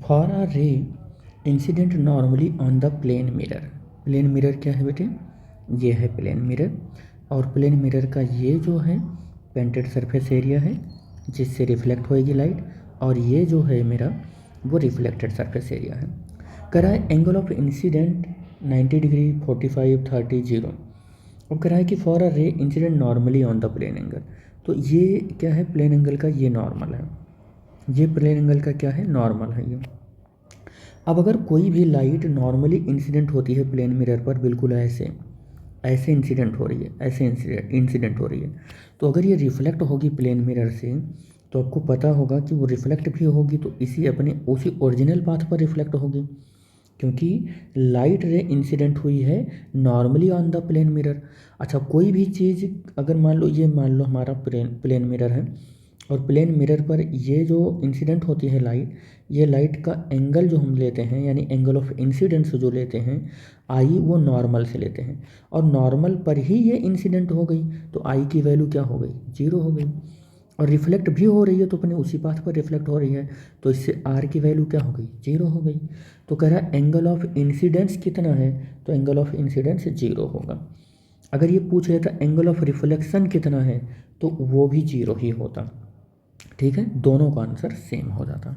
For a ray incident normally on the plane mirror. Plane mirror क्या है बेटे? ये है प्लेन मिरर, और प्लेन मिरर का ये जो है पेंटेड सरफेस एरिया है जिससे रिफ्लेक्ट होएगी लाइट, और ये जो है मेरा वो रिफ्लेक्टेड सरफेस एरिया है। करा है एंगल ऑफ इंसिडेंट 90 डिग्री, 45, 30, 0। अब करा है कि for a ray incident normally on the plane angle. तो ये क्या है? प्लेन एंगल का ये नॉर्मल है, ये प्लेन एंगल का क्या है? नॉर्मल है ये। अब अगर कोई भी लाइट नॉर्मली इंसिडेंट होती है प्लेन मिरर पर, बिल्कुल ऐसे ऐसे इंसिडेंट हो रही है, ऐसे इंसिडेंट हो रही है, तो अगर ये रिफ्लेक्ट होगी प्लेन मिरर से, तो आपको पता होगा कि वो रिफ्लेक्ट भी होगी तो इसी अपने उसी ओरिजिनल पाथ पर रिफ्लेक्ट होगी, क्योंकि लाइट रे इंसिडेंट हुई है normally on the plane mirror. अच्छा, कोई भी चीज़ अगर मान लो हमारा प्लेन मिरर है, और प्लेन मिरर पर ये जो इंसिडेंट होती है लाइट, ये लाइट का एंगल जो हम लेते हैं, यानी एंगल ऑफ इंसिडेंस जो लेते हैं आई, वो नॉर्मल से लेते हैं, और नॉर्मल पर ही ये इंसिडेंट हो गई, तो आई की वैल्यू क्या हो गई? 0 हो गई। और रिफ्लेक्ट भी हो रही है तो अपने उसी पाथ पर रिफ्लेक्ट हो रही है, तो इससे आर की वैल्यू क्या हो गई? 0 हो गई। तो कह रहा है एंगल ऑफ इंसिडेंस कितना है, तो एंगल ऑफ इंसिडेंस 0 होगा। अगर ये पूछ लेता एंगल ऑफ रिफ्लेक्शन कितना है, तो वो भी 0 ही होता। ठीक है, दोनों का आंसर सेम हो जाता।